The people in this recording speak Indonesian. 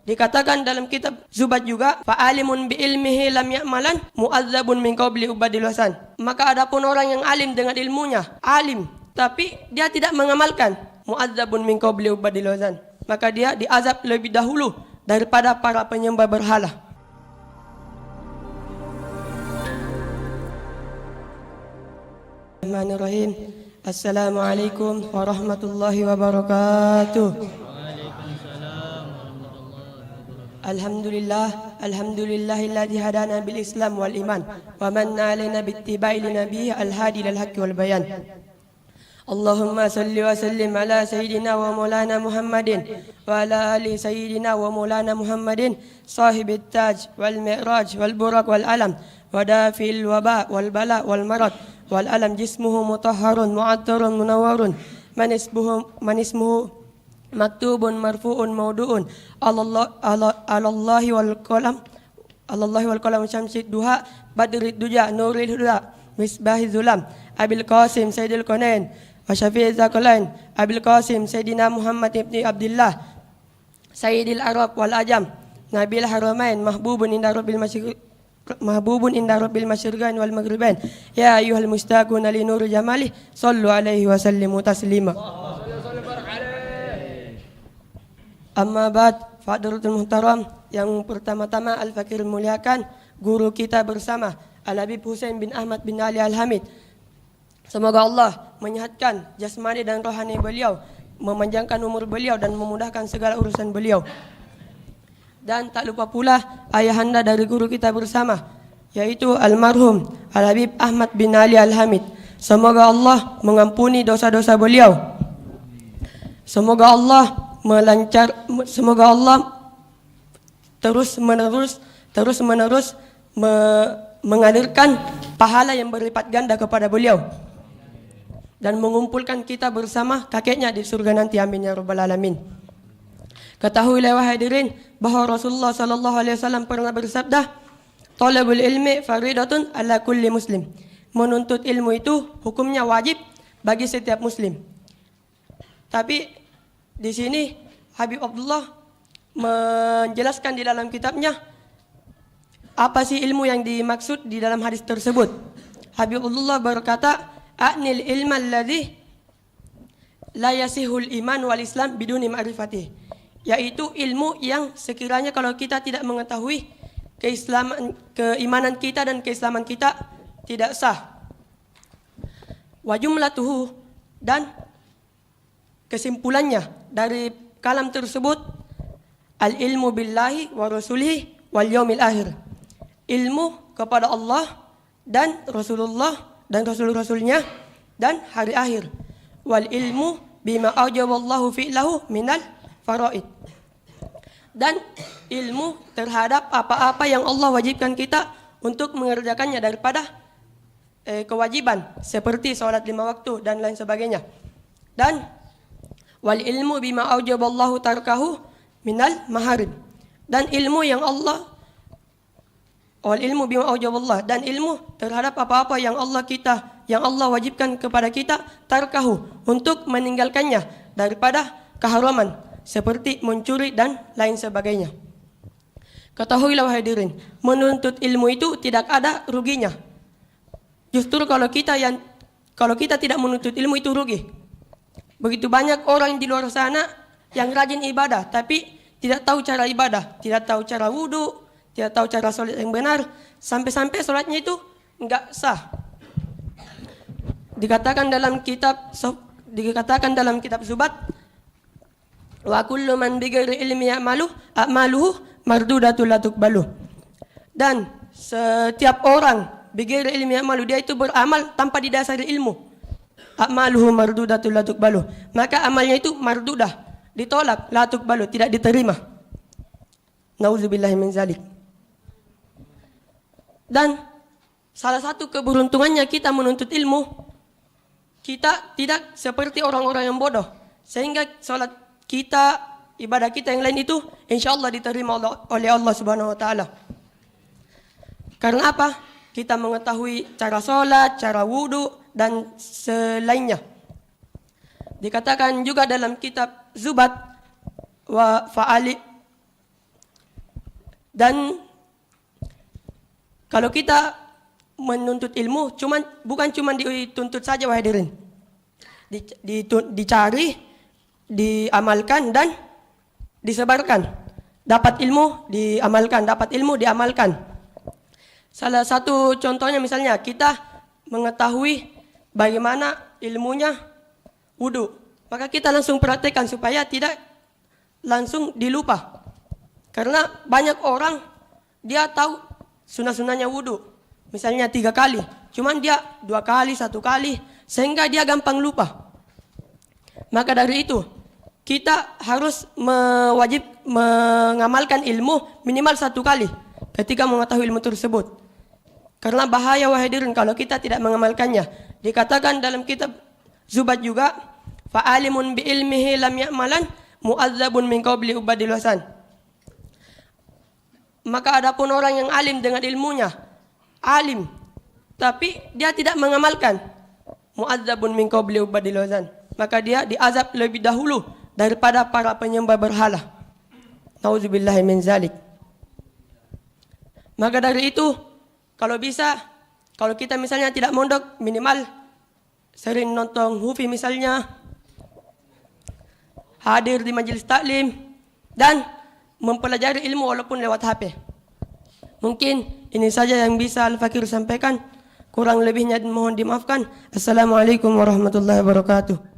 Dikatakan dalam kitab Zubat juga, fa'alimun bi ilmihi lam ya'malan mu'adzabun min qabli ubadil hasan. Maka adapun orang yang alim dengan ilmunya, alim tapi dia tidak mengamalkan, mu'adzabun min qabli ubadil hasan, maka dia diazab lebih dahulu daripada para penyembah berhala. Bismillahirrahmanirrahim. Assalamualaikum warahmatullahi wabarakatuh. Alhamdulillahilladzi hadana bil Islam wal iman wa manna alaina bittiba'i linabiyyi al-hadi lil haqqi wal bayan. Allahumma salli wa sallim ala sayyidina wa maulana Muhammadin wa ala ali sayyidina wa maulana Muhammadin sahibit taj wal mi'raj wal buraq wal alam wa dafil waba wal bala wal marad wal alam jismuhu mutahharun mu'attarun munawwarun man ismuhu maktubun marfu'un maudu'un Allahi wal qalam syamsid duha badrid duja nuril huda misbahi zulam abil qasim sayyidil qanain wa syafi'i zakalain abil qasim sayyidina Muhammad ibni Abdullah sayyidil arab wal ajam nabil haramain mahbubun inda rabbil masyriqain wal maghribain ya ayyuhal mustaquna li nur jamali sallu alaihi wa sallimu taslima. Amma ba'd, Fadlatul Muhtaram, yang pertama-tama Al-Fakir muliakan guru kita bersama Al-Habib Husain bin Ahmad bin Ali Al-Hamid. Semoga Allah menyehatkan jasmani dan rohani beliau, memanjangkan umur beliau dan memudahkan segala urusan beliau. Dan tak lupa pula ayahanda dari guru kita bersama, yaitu almarhum Al-Habib Ahmad bin Ali Al-Hamid. Semoga Allah mengampuni dosa-dosa beliau. Semoga Allah terus menerus mengalirkan pahala yang berlipat ganda kepada beliau dan mengumpulkan kita bersama kakeknya di surga nanti, amin ya rabbal alamin. Ketahuilah wahai hadirin bahwa Rasulullah sallallahu alaihi wasallam pernah bersabda, talabul ilmi faridatun ala kulli muslim. Menuntut ilmu itu hukumnya wajib bagi setiap muslim. Tapi di sini Habib Abdullah menjelaskan di dalam kitabnya apa sih ilmu yang dimaksud di dalam hadis tersebut. Habib Abdullah berkata, "A'nil ilma alladhi la yasihul iman wal islam biduni ma'rifatih." Yaitu ilmu yang sekiranya kalau kita tidak mengetahui keimanan kita dan keislaman kita tidak sah. Wa jumlatuhu, dan kesimpulannya dari kalam tersebut, al-ilmu billahi wa rasulihi wal yaumil akhir. Ilmu kepada Allah dan Rasulullah dan Rasul-Rasulnya dan hari akhir. Wal ilmu bima aujaballahu fi'lahu minal faraid. Dan ilmu terhadap apa-apa yang Allah wajibkan kita untuk mengerjakannya daripada kewajiban seperti salat 5 waktu dan lain sebagainya. Dan wal ilmu bima aujaballahu tarkahu minal maharim. Dan ilmu yang Allah wal ilmu bima aujaballah, dan ilmu terhadap apa-apa yang Allah wajibkan kepada kita tarkahu, untuk meninggalkannya daripada keharaman seperti mencuri dan lain sebagainya. Ketahuilah wahai hadirin, menuntut ilmu itu tidak ada ruginya. Justru kalau kita tidak menuntut ilmu itu rugi. Begitu banyak orang di luar sana yang rajin ibadah tapi tidak tahu cara ibadah, tidak tahu cara wudu, tidak tahu cara sholat yang benar, sampai-sampai sholatnya itu enggak sah. Dikatakan dalam kitab Zubat, wa kullu man bighairi ilmi a'maluhu mardudatul la tuqbalu. Dan setiap orang bighairi ilmi a'malu, dia itu beramal tanpa didasari ilmu. A'maluhu mardudatul la tuqbalu, maka amalnya itu mardudah, ditolak, la tuqbalu, tidak diterima. Nauzubillahi min zalik. Dan salah satu keberuntungannya kita menuntut ilmu, kita tidak seperti orang-orang yang bodoh, sehingga salat kita, ibadah kita yang lain itu insyaallah diterima oleh Allah Subhanahu wa taala. Karena apa? Kita mengetahui cara salat, cara wudu dan selainnya. Dikatakan juga dalam kitab Zubat, wa Dan kalau kita menuntut ilmu, bukan cuma dituntut saja wahai hadirin. Dicari, diamalkan dan disebarkan. Dapat ilmu, diamalkan. Dapat ilmu, diamalkan. Salah satu contohnya misalnya kita mengetahui bagaimana ilmunya wudu. Maka kita langsung praktekkan supaya tidak langsung dilupa. Karena banyak orang dia tahu sunnah-sunnahnya wudu. Misalnya 3 kali. Cuman dia 2 kali, 1 kali. Sehingga dia gampang lupa. Maka dari itu kita harus wajib mengamalkan ilmu minimal 1 kali ketika mengetahui ilmu tersebut. Karena bahaya wahai hadirin kalau kita tidak mengamalkannya. Dikatakan dalam kitab Zubat juga, fa'alimun bi ilmihi lam ya'malan mu'adzabun min qabli ubadil wasan. Maka adapun orang yang alim dengan ilmunya, alim tapi dia tidak mengamalkan, mu'adzabun min qabli ubadil wasan, maka dia diazab lebih dahulu daripada para penyembah berhala. Nauzubillahi min zalik. Maka dari itu, kalau bisa, kalau kita misalnya tidak mondok, minimal sering nonton hufi misalnya, hadir di majelis taklim, dan mempelajari ilmu walaupun lewat HP. Mungkin ini saja yang bisa Al-Fakir sampaikan. Kurang lebihnya mohon dimaafkan. Assalamualaikum warahmatullahi wabarakatuh.